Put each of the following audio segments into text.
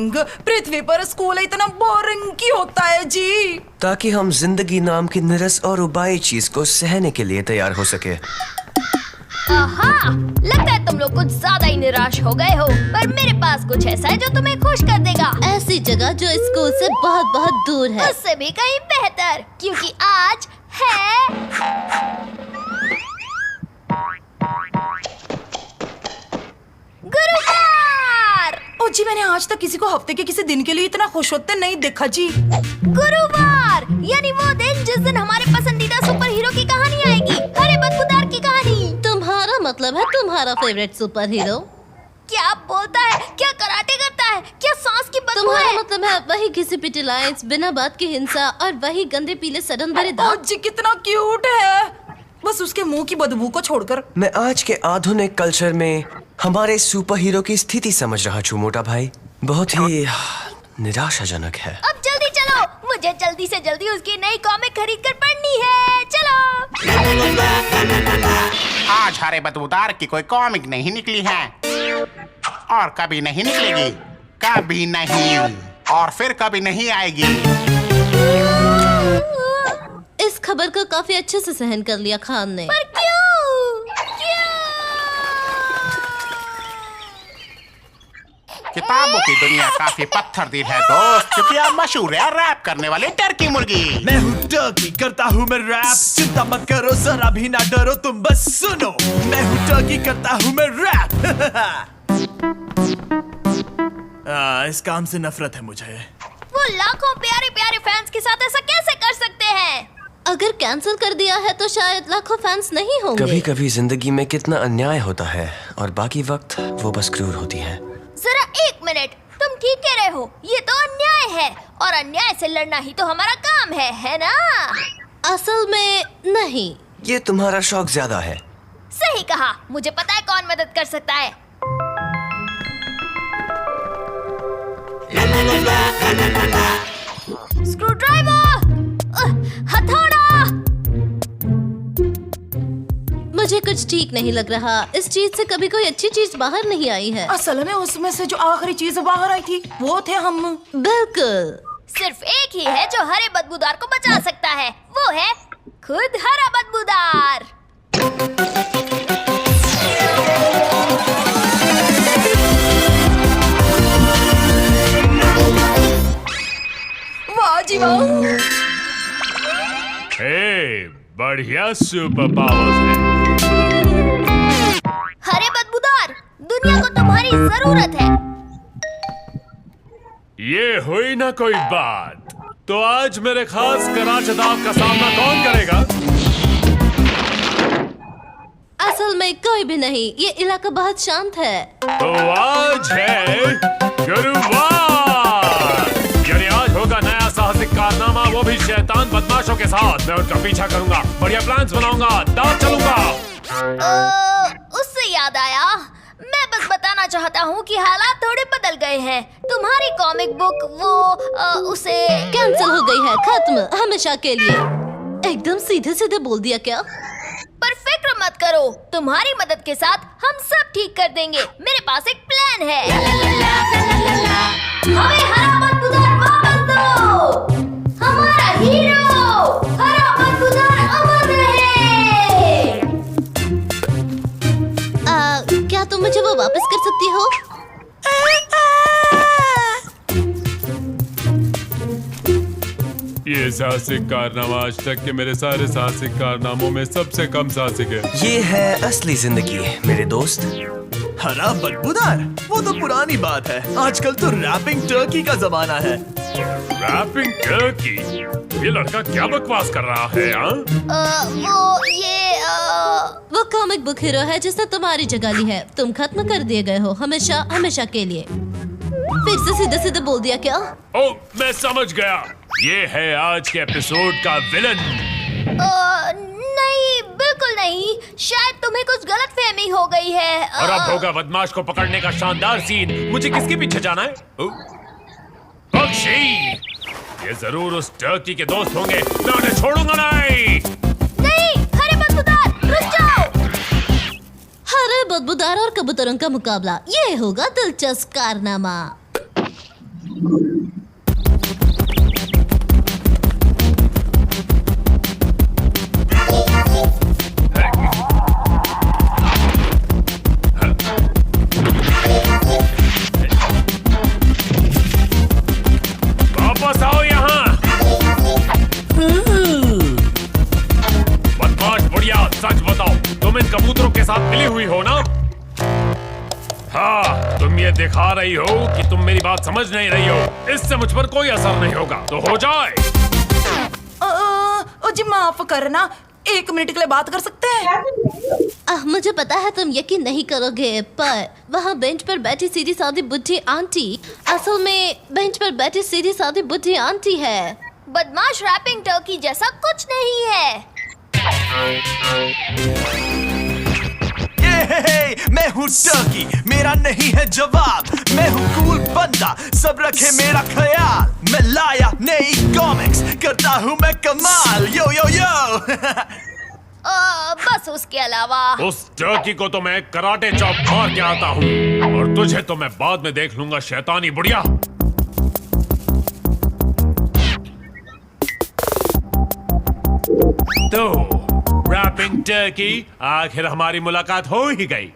Boring. पृथ्वी पर school इतना boring क्यों होता है जी? ताकि हम जिंदगी नाम की निरस और उबाई चीज को सहने के लिए तैयार हो सके। आहा, लगता है तुम लोग कुछ ज्यादा ही निराश हो गए हो, पर मेरे पास कुछ ऐसा है जो तुम्हें खुश कर देगा। ऐसी जगह जो स्कूल से बहुत बहुत दूर है। उससे भी कहीं बेहतर, क्योंकि आज है गुरुवार। ओ जी, मैंने आज तक किसी को हफ्ते के किसी दिन के लिए इतना खुश होते नहीं देखा जी। गुरुवार यानी वो दिन जिस दिन हमारे पसंदीदा सुपर हीरो की कहानी आएगी, हरे बदबूदार की कहानी। तुम्हारा मतलब है तुम्हारा फेवरेट सुपर हीरो? क्या बोलता है? क्या कराटे करता है? क्या सांस की बदबू तुम्हारा है? मतलब है वही घिसी पिटी लाइंस, बिना बात की हिंसा और वही गंदे पीले सडन भरे ओ दांत। जी, कितना क्यूट है, बस उसके मुंह की बदबू को छोड़कर। मैं आज के आधुनिक कल्चर में हमारे सुपर हीरो की स्थिति समझ रहा हूँ मोटा भाई। बहुत ही निराशाजनक है। अब जल्दी चलो, मुझे जल्दी से जल्दी उसकी नई कॉमिक खरीद कर पढ़नी है। चलो। आज हरे बदबूदार की कोई कॉमिक नहीं निकली है और कभी नहीं निकलेगी, कभी नहीं, और फिर कभी नहीं आएगी। इस खबर को काफी अच्छे से सहन कर लिया खान ने। पर क्यों? किताबों की दुनिया काफी पत्थर दिल है दोस्त, क्योंकि अब मशहूर है रैप करने वाली टर्की मुर्गी। मैं हूँ टर्की, करता हूँ मैं रैप। चिंता मत करो, जरा भी ना डरो, तुम बस सुनो। मैं हूँ टर्की, करता हूँ मैं रैप। इस काम से नफरत है मुझे। वो लाखों प्यारे प्यारे फैंस के साथ ऐसा कैसे कर सकते हैं? अगर कैंसिल कर दिया है तो शायद लाखों फैंस नहीं होंगे। कभी कभी जिंदगी में कितना अन्याय होता है और बाकी वक्त वो बस क्रूर होती है। जरा एक मिनट, तुम ठीक कह रहे हो, ये तो अन्याय है और अन्याय से लड़ना ही तो हमारा काम है ना? असल में नहीं। ये तुम्हारा शौक ज्यादा है। सही कहा, मुझे पता है कौन मदद कर सकता है। स्क्रू ड्राइवर, हथौड़ा। मुझे कुछ ठीक नहीं लग रहा। इस चीज से कभी कोई अच्छी चीज बाहर नहीं आई है। असल में उसमें से जो आखिरी चीज बाहर आई थी वो थे हम। बिल्कुल। सिर्फ एक ही है जो हरे बदबूदार को बचा सकता है, वो है खुद हरा बदबूदार। वाह जी वाह। हे, बढ़िया सुपर पावर्स है। हरे बदबूदार, दुनिया को तुम्हारी जरूरत है। ये हुई ना कोई बात, तो आज मेरे खास कराचदाव का सामना कौन करेगा? असल में कोई भी नहीं, ये इलाका बहुत शांत है। तो आज है गुरुवार, यानी आज होगा नया साहसिक कारनामा, वो भी शैतान बदमाशों के साथ। मैं उनका पीछा करूंगा, बढ़िया प्लान्स बनाऊंगा, दांव चलूंगा। उससे याद आया, मैं बस बताना चाहता हूँ कि हालात थोड़े बदल गए हैं। तुम्हारी कॉमिक बुक वो उसे कैंसिल हो गई है, खत्म, हमेशा के लिए। एकदम सीधे सीधे बोल दिया क्या? पर फिक्र मत करो, तुम्हारी मदद के साथ हम सब ठीक कर देंगे। मेरे पास एक प्लान है। हमें हरा बदबूदार वापस दो। हमारा हीरो हरा बदबूदार अमर रहे। क्या तुम मुझे वो वापस कर सकती हो? ये साहसिक कारनामा आज तक के मेरे सारे साहसिक कारनामों में सबसे कम साहसिक है। ये है असली जिंदगी मेरे दोस्त। हरा बदबूदार, वो तो पुरानी बात है। आजकल तो रैपिंग टर्की का जमाना है। Rapping turkey? ये लड़का क्या बकवास कर रहा है? वो कॉमिक बुक हीरो है जिसने तुम्हारी जगह ली है। तुम खत्म कर दिए गए हो, हमेशा हमेशा के लिए। फिर से सीधे सीधे बोल दिया क्या? ओ, मैं समझ गया, ये है आज के एपिसोड का विलन। नहीं, बिल्कुल नहीं, शायद तुम्हें कुछ गलतफहमी हो गई है। और अब होगा बदमाश को पकड़ने का शानदार सीन। मुझे किसके पीछे जाना है? पक्षी, ये जरूर उस टर्की के दोस्त होंगे, मैं उन्हें छोड़ूंगा नहीं। नहीं, हरे बदबूदार, रुक जाओ। हरे बदबूदार और कबूतरों का मुकाबला, ये होगा दिलचस्प कारनामा। वापस आओ यहाँ। बदमाश बुढ़िया, सच बताओ, तुम इन कबूतरों के साथ मिली हुई हो ना? हाँ, तुम ये दिखा रही हो कि तुम मेरी बात समझ नहीं रही हो। इससे मुझ पर कोई असर नहीं होगा, तो हो जाए। ओ जी माफ करना, 1 मिनट के लिए बात कर सकते हैं? मुझे पता है तुम यकीन नहीं करोगे, पर वहाँ बेंच पर बैठी सीधी सादी बुढ़ी आंटी असल में बेंच पर बैठी सीधी सादी बुढ़ी आंटी है। बदमाश रैपिंग टर्की जैसा कुछ नहीं है। मैं हूँ टर्की, मेरा नहीं है जवाब। मैं हूँ कूल बंदा, सब रखे मेरा ख्याल। मैं लाया नई कॉमिक्स, करता हूँ मैं कमाल। यो यो यो। बस उसके अलावा उस टर्की को तो मैं कराटे चॉप मार के आता हूँ, और तुझे तो मैं बाद में देख लूंगा, शैतानी बुढ़िया। तो रैपिंग टर्की, आखिर हमारी मुलाकात हो ही गई।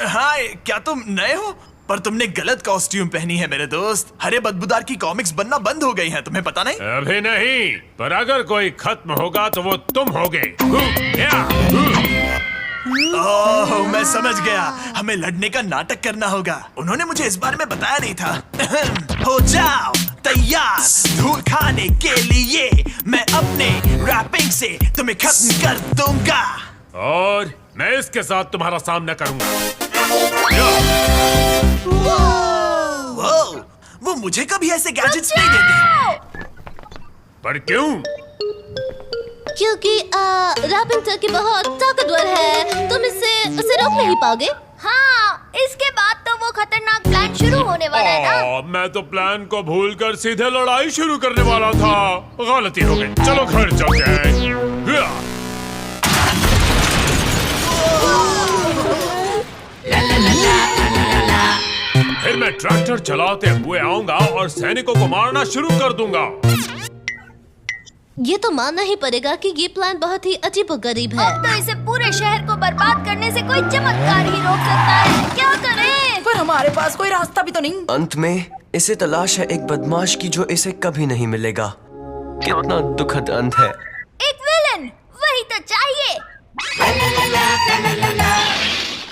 हाँ, क्या तुम नए हो? पर तुमने गलत कॉस्ट्यूम पहनी है मेरे दोस्त। हरे बदबूदार की कॉमिक्स बनना बंद हो गई हैं, तुम्हें पता नहीं? अभी नहीं, पर अगर कोई खत्म होगा तो वो तुम होगे। ओह, मैं समझ गया। हमें लड़ने का नाटक करना होगा। उन्होंने मुझे इस बारे में बताया नहीं था। हो जाओ तैयार धूल खाने के लिए। मैं अपने रैपिंग से तुम्हें खत्म कर दूंगा, और मैं इसके साथ तुम्हारा सामना करूंगा। वो मुझे कभी ऐसे गैजेट्स नहीं देते। पर क्यों? क्योंकि रैपिंग टर्की बहुत ताकतवर है, तुम उसे रोक नहीं पाओगे। हाँ, इसके बाद तो वो खतरनाक प्लान शुरू होने वाला है ना। मैं तो प्लान को भूलकर सीधे लड़ाई शुरू करने वाला था। गलती हो गई, चलो घर चलते हैं। फिर मैं ट्रैक्टर चलाते हुए आऊंगा और सैनिकों को मारना शुरू कर दूंगा। ये तो मानना ही पड़ेगा कि ये प्लान बहुत ही अजीबोगरीब है। अब तो इसे पूरे शहर को बर्बाद करने से कोई चमत्कार ही रोक सकता है। क्या करें? पर हमारे पास कोई रास्ता भी तो नहीं। अंत में इसे तलाश है एक बदमाश की जो इसे कभी नहीं मिलेगा। कितना दुखद अंत है। एक विलन, वही तो चाहिए।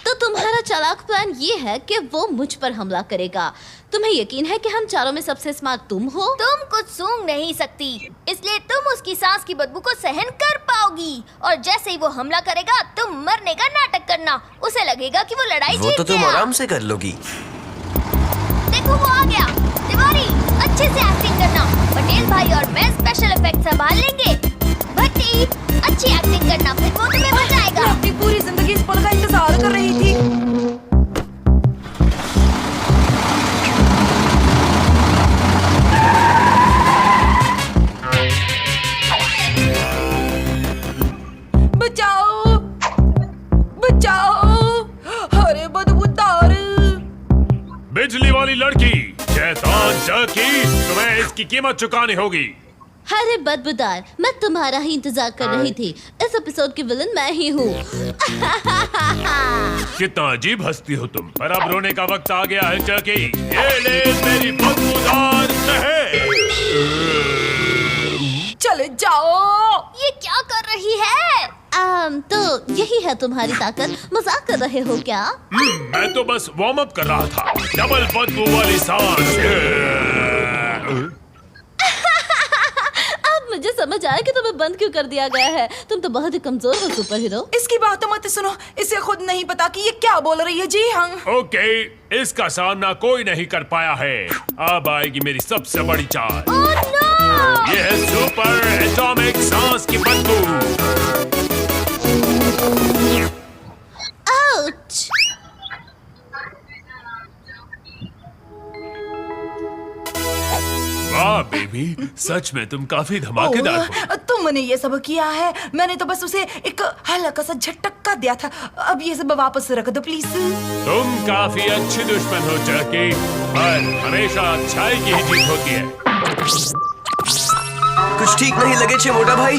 तो तुम्हारा चालाक प्लान ये है कि वो मुझ पर हमला करेगा। तुम्हें यकीन है कि हम चारों में सबसे स्मार्ट तुम हो? तुम कुछ सूंघ नहीं सकती, इसलिए तुम उसकी सांस की बदबू को सहन कर पाओगी। और जैसे ही वो हमला करेगा, तुम मरने का नाटक करना। उसे लगेगा कि वो लड़ाई वो जीत तो तुम गया। आराम से कर लोगी। देखो वो आ गया। तिवारी, अच्छे से एक्टिंग करना। पटेल भाई और मैं स्पेशल इफेक्ट संभाल लेंगे। भट्टी, अच्छी एक्टिंग करना, फिर वो तुम्हें बचाएगा। मैं अपनी पूरी जिंदगी इस पल का इंतजार कर रही थी। बचाओ, बचाओ, अरे बदबूदार। बिजली वाली लड़की, शैतान टर्की, तुम्हें इसकी कीमत चुकानी होगी। अरे बदबूदार, मैं तुम्हारा ही इंतजार कर रही थी। इस एपिसोड की विलन मैं ही हूँ। कितना अजीब हंसती हो तुम। पर अब रोने का वक्त आ गया है टर्की। ये ले मेरी बदबूदार शहर। चले जाओ। ये क्या कर रही है? तो यही है तुम्हारी ताकत। मजाक कर रहे हो क्या? मैं तो बस वार्म अप कर रहा था। डबल बदबू वाली सांस। अब मुझे समझ आया कि तुम्हें बंद क्यों कर दिया गया है। तुम तो बहुत ही कमजोर हो सुपर हीरो। इसकी बात मत सुनो, इसे खुद नहीं पता कि ये क्या बोल रही है। जी हाँ। ओके, इसका सामना कोई नहीं कर पाया है। अब आएगी मेरी सबसे बड़ी चाल। Oh no! ये है सुपर एटॉमिक सांस की बदबू। आउच! वाह बेबी, सच में तुम काफी धमाकेदार हो। तुमने ये सब किया है, मैंने तो बस उसे एक हल्का सा झटका दिया था। अब ये सब वापस रख दो प्लीज। तुम काफी अच्छी दुश्मन हो जैकी, पर हमेशा अच्छाई की ही जीत होती है। कुछ ठीक नहीं लगे छे मोटा भाई।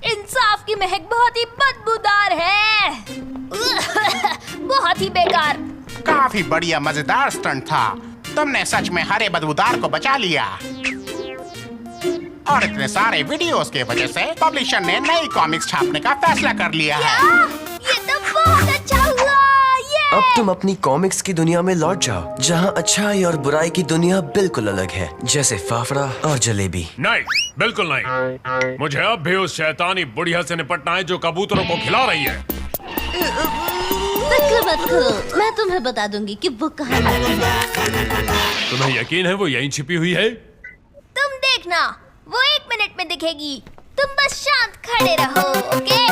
इंसाफ की महक बहुत ही बदबूदार है। बहुत ही बेकार। काफी बढ़िया मजेदार स्टंट था। तुमने सच में हरे बदबूदार को बचा लिया। और इतने सारे वीडियोस के वजह से पब्लिशर ने नई कॉमिक्स छापने का फैसला कर लिया है। ये तो बहुत अच्छा हुआ। अब तुम अपनी कॉमिक्स की दुनिया में लौट जाओ, जहाँ अच्छाई और बुराई की दुनिया बिल्कुल अलग है, जैसे फाफड़ा और जलेबी। नहीं, बिल्कुल नहीं। मुझे अब भी उस शैतानी बुढ़िया से निपटना है जो कबूतरों को खिला रही है। फिक्र मत करो, मैं तुम्हें बता दूंगी कि वो कहाँ है। तुम्हें यकीन है वो यहीं छिपी हुई है? तुम देखना, वो 1 मिनट में दिखेगी। तुम बस शांत खड़े रहो, ओके?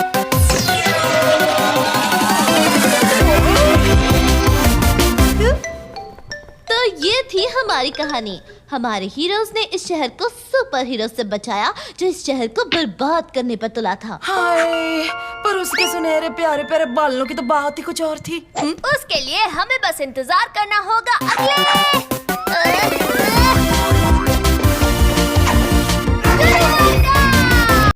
तो ये थी हमारी कहानी। हमारे हीरोज ने इस शहर को सुपर हीरो से बचाया जो इस शहर को बर्बाद करने पर तुला था। हाय, पर उसके सुनहरे प्यारे प्यारे बालों की तो बात ही कुछ और थी। उसके लिए हमें बस इंतजार करना होगा अगले